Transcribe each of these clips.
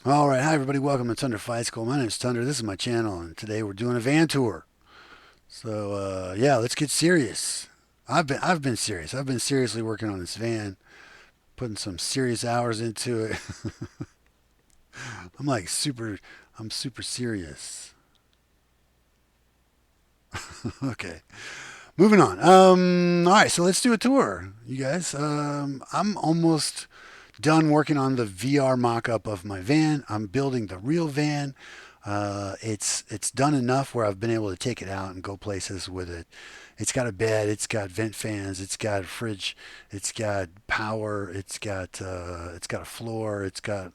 All right, hi everybody. Welcome to Thunder Fight School. My name is Thunder. This is my channel, and today we're doing a van tour. So yeah, let's get serious. I've been serious. I've been seriously working on this van, putting some serious hours into it. I'm like super. I'm super serious. Okay, moving on. All right, so let's do a tour, you guys. I'm almost done working on the VR mock-up of my van. I'm building the real van. It's done enough where I've been able to take it out and go places with it. It's got a bed, it's got vent fans, it's got a fridge, it's got power, it's got a floor, it's got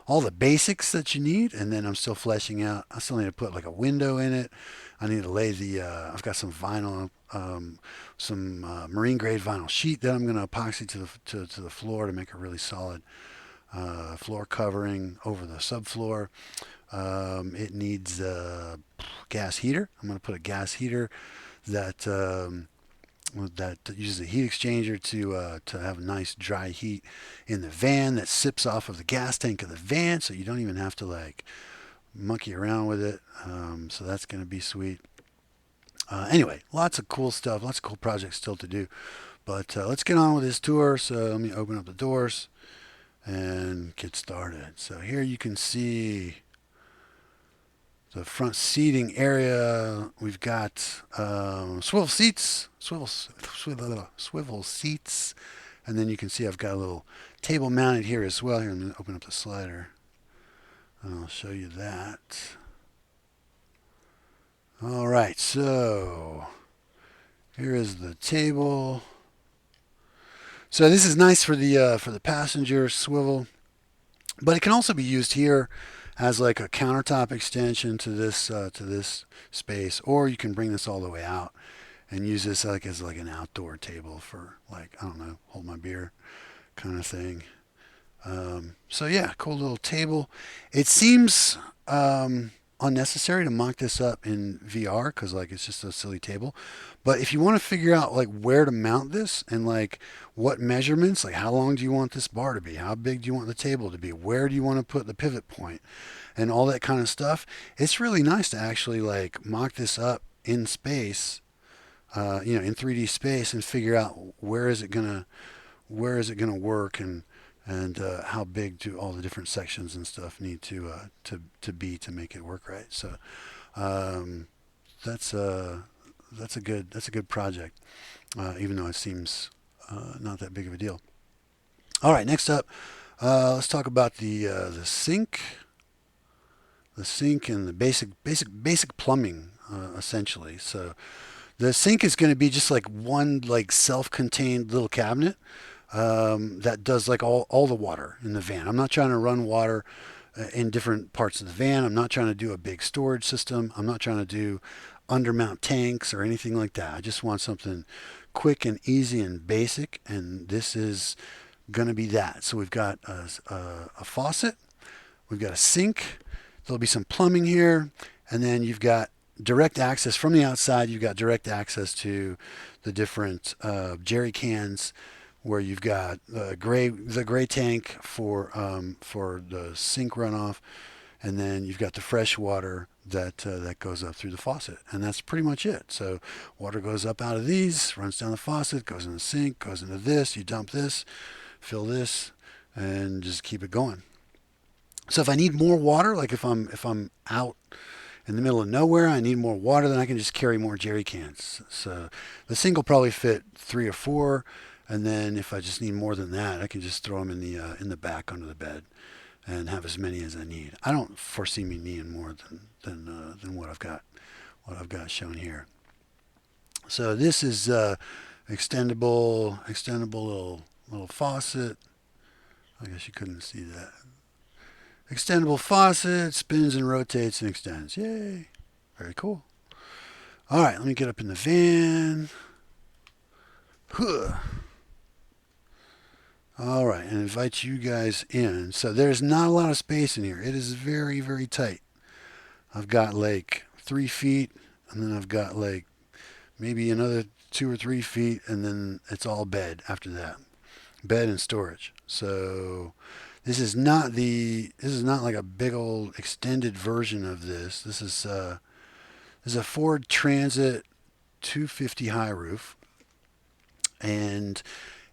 all the basics that you need. And then I'm still fleshing out. I still need to put like a window in it. I need to lay the. I've got some vinyl, some marine grade vinyl sheet that I'm going to epoxy to the floor to make a really solid floor covering over the subfloor. It needs a gas heater. I'm going to put a gas heater that that uses a heat exchanger to have nice dry heat in the van that sips off of the gas tank of the van, so you don't even have to like monkey around with it. So that's going to be sweet. Anyway, lots of cool stuff, lots of cool projects still to do. But let's get on with this tour. So let me open up the doors and get started. So here you can see the front seating area. We've got swivel seats, and then you can see I've got a little table mounted here as well. Here, I'm going to open up the slider, and I'll show you that. All right, so here is the table. So this is nice for the passenger swivel, but it can also be used here as like a countertop extension to this space, or you can bring this all the way out and use this like as like an outdoor table for like I don't know, hold my beer kind of thing. So yeah, cool little table. It seems unnecessary to mock this up in VR because like it's just a silly table. But if you want to figure out like where to mount this and like what measurements, like how long do you want this bar to be, how big do you want the table to be, where do you want to put the pivot point, and all that kind of stuff, it's really nice to actually like mock this up in space, in 3D space, and figure out where is it gonna work and how big do all the different sections and stuff need to be to make it work right. So um, that's that's a good project, even though it seems not that big of a deal. All right, next up, let's talk about the sink and the basic plumbing essentially. So the sink is going to be just like one like self-contained little cabinet that does like all the water in the van. I'm not trying to run water in different parts of the van. I'm not trying to do a big storage system. I'm not trying to do undermount tanks or anything like that. I just want something quick and easy and basic, and this is going to be that. So we've got a faucet, we've got a sink, there'll be some plumbing here, and then you've got direct access from the outside. You've got direct access to the different jerry cans where you've got the gray tank for the sink runoff, and then you've got the fresh water that goes up through the faucet, and that's pretty much it. So water goes up out of these, runs down the faucet, goes in the sink, goes into this. You dump this, fill this, and just keep it going. So if I need more water, like if I'm out in the middle of nowhere, I need more water, then I can just carry more jerry cans. So the sink will probably fit 3 or 4, and then if I just need more than that, I can just throw them in the back under the bed and have as many as I need. I don't foresee me needing more than what I've got shown here. So this is extendable little faucet. I guess you couldn't see that. Extendable faucet spins and rotates and extends. Yay! Very cool. All right, let me get up in the van. Huh. All right, and invite you guys in. So there's not a lot of space in here. It is very, very tight. I've got like 3 feet, and then I've got like maybe another 2 or 3 feet, and then it's all bed after that. Bed and storage. So this is not like a big old extended version of this. This is a Ford Transit 250 high roof, and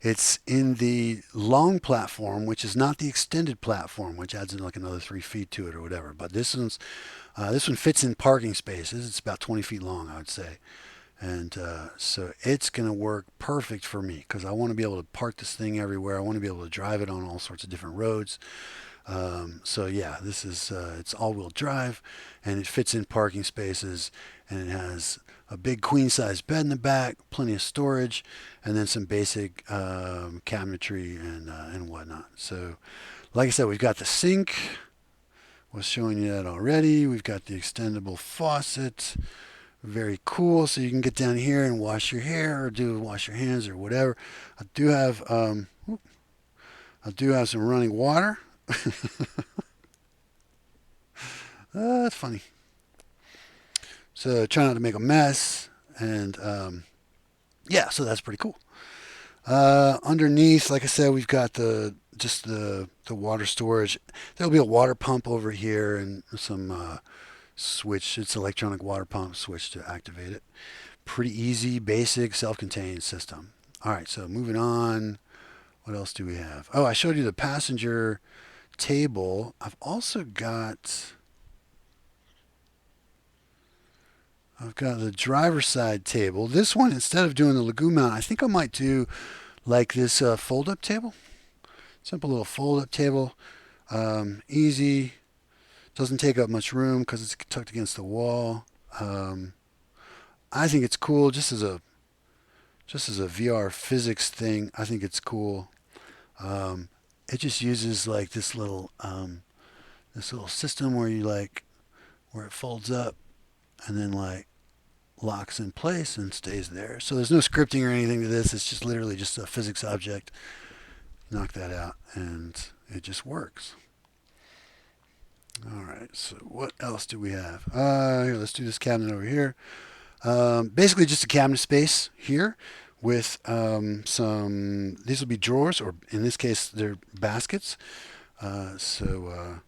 it's in the long platform, which is not the extended platform, which adds in like another 3 feet to it or whatever. But this one fits in parking spaces. It's about 20 feet long, I would say. And so it's going to work perfect for me because I want to be able to park this thing everywhere. I want to be able to drive it on all sorts of different roads. So yeah, this is it's all-wheel drive, and it fits in parking spaces, and it has a big queen-size bed in the back, plenty of storage, and then some basic cabinetry and whatnot. So, like I said, we've got the sink. Was showing you that already. We've got the extendable faucet. Very cool. So you can get down here and wash your hair or do wash your hands or whatever. I do have I do have some running water. That's funny. So try not to make a mess. And yeah, so that's pretty cool. Underneath, like I said, we've got the water storage. There'll be a water pump over here and some switch. It's an electronic water pump switch to activate it. Pretty easy, basic, self-contained system. All right, so moving on. What else do we have? Oh, I showed you the passenger table. I've got the driver's side table. This one, instead of doing the lagoon mount, I think I might do like this fold-up table. Simple little fold-up table. Easy. Doesn't take up much room because it's tucked against the wall. Um, I think it's cool just as a VR physics thing. I think it's cool. Um, it just uses like this little system where you like where it folds up and then like locks in place and stays there. So there's no scripting or anything to this. It's just literally just a physics object. Knock that out and it just works. All right. So what else do we have? Here, let's do this cabinet over here. Basically just a cabinet space here with some. These will be drawers, or in this case, they're baskets. So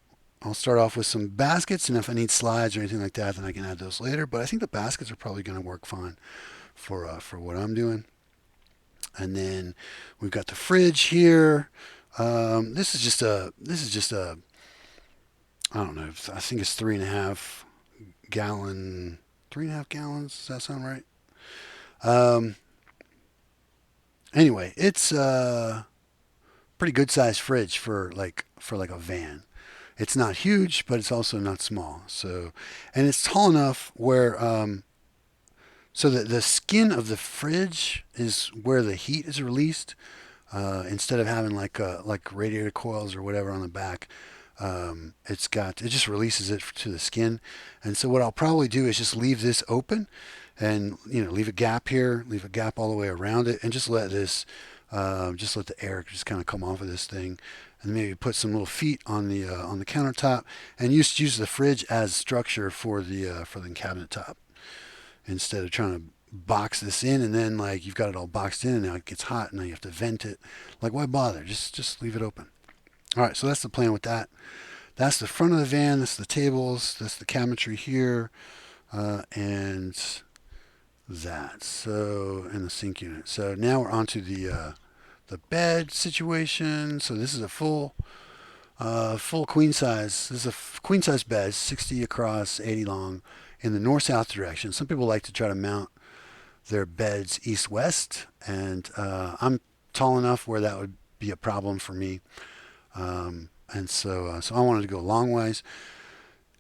I'll start off with some baskets, and if I need slides or anything like that, then I can add those later. But I think the baskets are probably going to work fine for what I'm doing. And then we've got the fridge here. This is just a I don't know. I think it's 3.5 gallon, 3.5 gallons. Does that sound right? Um, anyway, it's a pretty good sized fridge for like a van. It's not huge, but it's also not small. So, and it's tall enough where so that the skin of the fridge is where the heat is released. Instead of having like radiator coils or whatever on the back, it just releases it to the skin. And so what I'll probably do is just leave this open, and leave a gap here, leave a gap all the way around it, and just let the air just kind of come off of this thing, and maybe put some little feet on the countertop, and use the fridge as structure for the cabinet top instead of trying to box this in and then like you've got it all boxed in and now it gets hot and now you have to vent it. Like why bother? Just leave it open. All right, so that's the plan with that. That's the front of the van. That's the tables. That's the cabinetry here, and that. So and the sink unit. So now we're onto the bed situation. So this is a full queen size. This is a queen size bed, 60 across, 80 long, in the north south direction. Some people like to try to mount their beds east west, and I'm tall enough where that would be a problem for me. So I wanted to go long ways.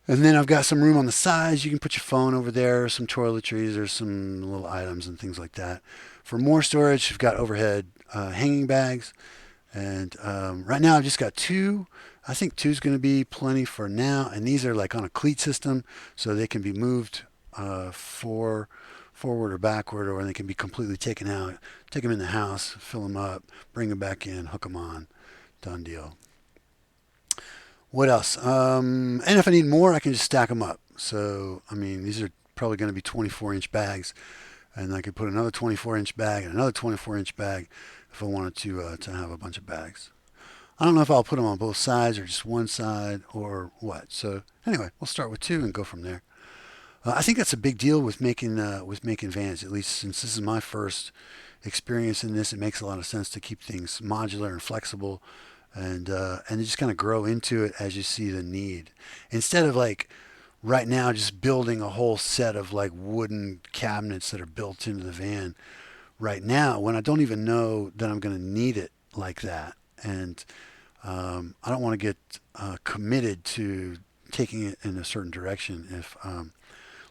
And then I've got some room on the sides. You can put your phone over there, some toiletries, or some little items and things like that. For more storage, you've got overhead hanging bags. And right now I've just got two. I think two's going to be plenty for now. And these are like on a cleat system, so they can be moved forward or backward, or they can be completely taken out. Take them in the house, fill them up, bring them back in, hook them on. Done deal. What else? And if I need more, I can just stack them up. So, I mean, these are probably going to be 24-inch bags, and I could put another 24-inch bag and another 24-inch bag if I wanted to have a bunch of bags. I don't know if I'll put them on both sides or just one side or what. So anyway, we'll start with two and go from there. I think that's a big deal with making vans. At least since this is my first experience in this, it makes a lot of sense to keep things modular and flexible, and just kind of grow into it as you see the need. Instead of like right now just building a whole set of like wooden cabinets that are built into the van right now when I don't even know that I'm going to need it like that. And I don't want to get committed to taking it in a certain direction if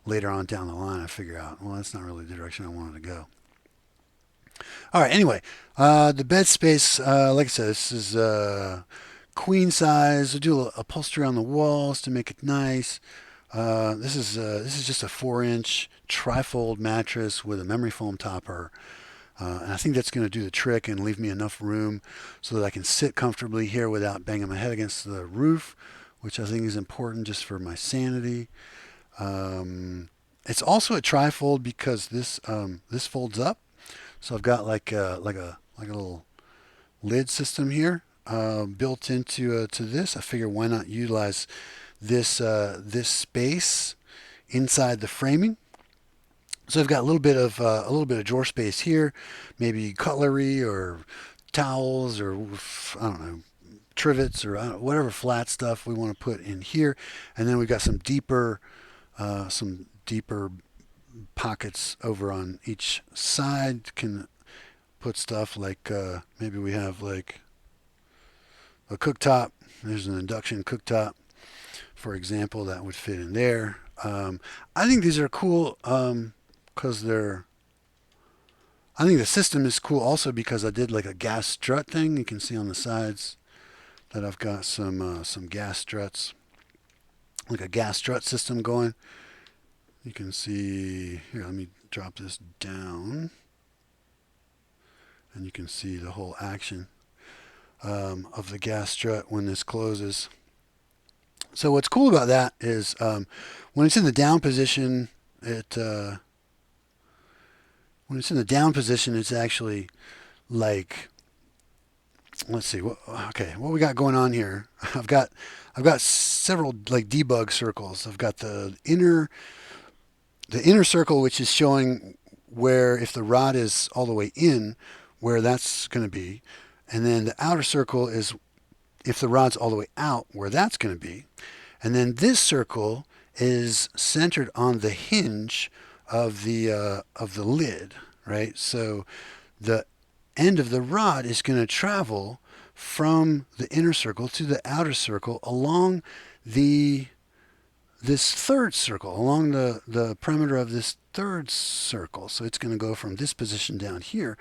later on down the line I figure out, well, that's not really the direction I wanted to go. All right, anyway, the bed space, like I said, this is queen size. We'll do a upholstery on the walls to make it nice. This is just a 4-inch trifold mattress with a memory foam topper. And I think that's going to do the trick and leave me enough room so that I can sit comfortably here without banging my head against the roof, which I think is important just for my sanity. It's also a trifold because this folds up, so I've got like a little lid system here built into to this. I figure why not utilize this space inside the framing. So I've got a little bit of drawer space here, maybe cutlery or towels or I don't know trivets or whatever flat stuff we want to put in here, and then we've got some deeper pockets over on each side. Can put stuff like maybe we have like a cooktop. There's an induction cooktop, for example, that would fit in there. I think these are cool because they're. I think the system is cool also because I did like a gas strut thing. You can see on the sides that I've got some gas struts, like a gas strut system going. You can see here. Let me drop this down, and you can see the whole action of the gas strut when this closes. So what's cool about that is when it's in the down position, when it's in the down position, it's actually like, let's see, what we got going on here. I've got several like debug circles. I've got the inner circle, which is showing where if the rod is all the way in, where that's going to be, and then the outer circle is if the rod's all the way out, where that's going to be. And then this circle is centered on the hinge of the lid, right? So the end of the rod is going to travel from the inner circle to the outer circle along the this third circle, along the perimeter of this third circle. So it's going to go from this position down here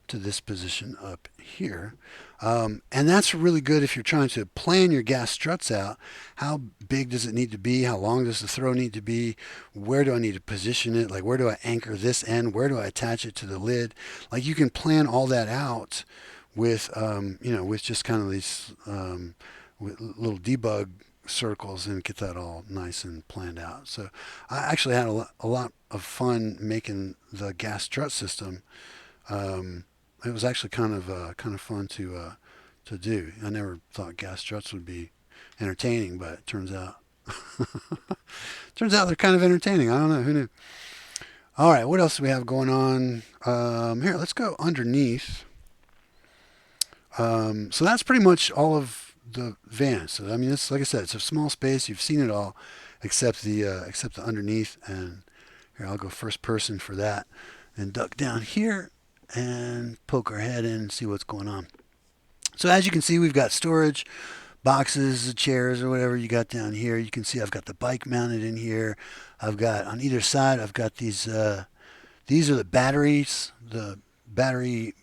to this position up here. And that's really good if you're trying to plan your gas struts out. How big does it need to be? How long does the throw need to be? Where do I need to position it? Like, where do I anchor this end? Where do I attach it to the lid? Like, you can plan all that out with, with just kind of these with little debug circles and get that all nice and planned out. So I actually had a lot of fun making the gas strut system. It was actually kind of fun to do. I never thought gas struts would be entertaining, but it turns out they're kind of entertaining. I don't know, who knew. All right, what else do we have going on? Here, let's go underneath. So that's pretty much all of the van. So I mean, it's like I said, it's a small space. You've seen it all, except the underneath. And here, I'll go first person for that, and duck down here and poke our head in and see what's going on. So as you can see, we've got storage, boxes, chairs, or whatever you got down here. You can see I've got the bike mounted in here. I've got on either side, I've got these are the batteries, the battery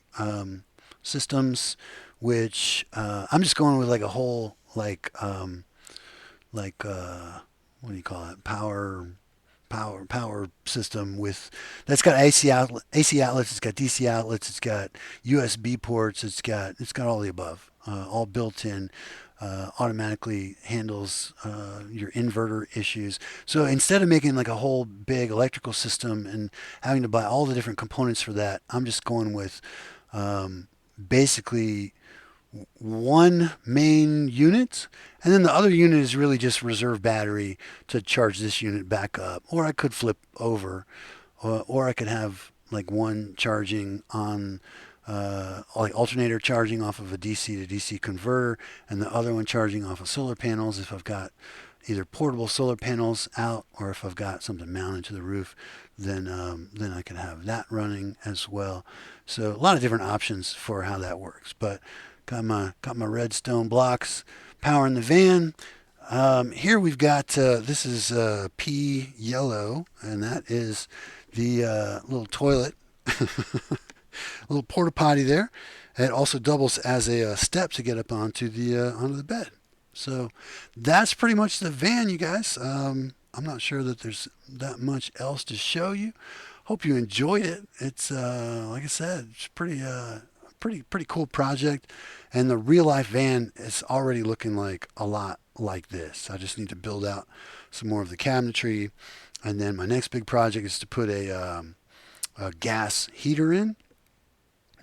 systems, which I'm just going with like a whole what do you call it? Power system with that's got AC outlets, it's got DC outlets, it's got USB ports, it's got all the above, all built in. Automatically handles your inverter issues. So instead of making like a whole big electrical system and having to buy all the different components for that, I'm just going with basically one main unit, and then the other unit is really just reserve battery to charge this unit back up. Or I could flip over, or I could have like one charging on like alternator charging off of a DC to DC converter, and the other one charging off of solar panels if I've got either portable solar panels out, or if I've got something mounted to the roof, then I could have that running as well. So a lot of different options for how that works. But got my redstone blocks powering the van. Here we've got this is P yellow, and that is the little toilet, little porta potty there. It also doubles as a step to get up onto the bed. So that's pretty much the van, you guys. I'm not sure that there's that much else to show you. Hope you enjoyed it. It's like I said, it's pretty cool project, and the real life van is already looking like a lot like this. I just need to build out some more of the cabinetry, and then my next big project is to put a gas heater in.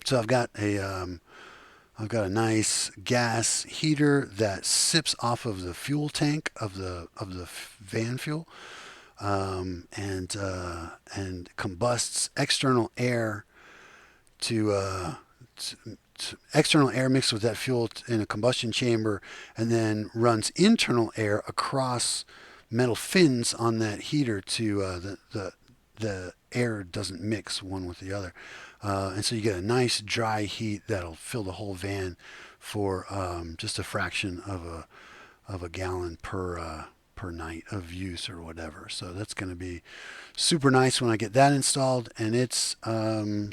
So I've got a nice gas heater that sips off of the fuel tank of the van fuel, and combusts external air to external air mixed with that fuel in a combustion chamber, and then runs internal air across metal fins on that heater to the air doesn't mix one with the other. And so you get a nice dry heat that'll fill the whole van for just a fraction of a gallon per night of use or whatever. So that's going to be super nice when I get that installed, and it's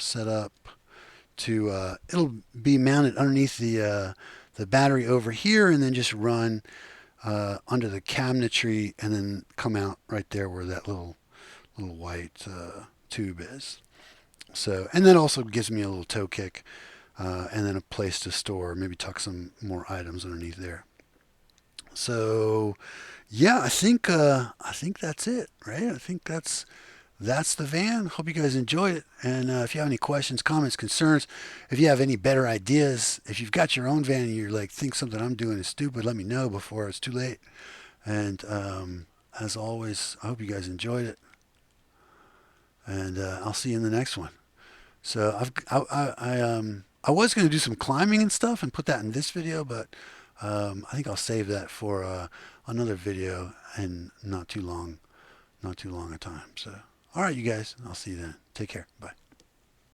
set up to it'll be mounted underneath the battery over here, and then just run under the cabinetry, and then come out right there where that little white tube is. So, and that also gives me a little toe kick, and then a place to store, maybe tuck some more items underneath there. So, yeah, I think that's it, right? I think that's the van. Hope you guys enjoyed it. And if you have any questions, comments, concerns, if you have any better ideas, if you've got your own van and you're like think something I'm doing is stupid, let me know before it's too late. And as always, I hope you guys enjoyed it, and I'll see you in the next one. So I was going to do some climbing and stuff and put that in this video, but I think I'll save that for another video, and not too long a time. So all right, you guys, I'll see you then. Take care. Bye.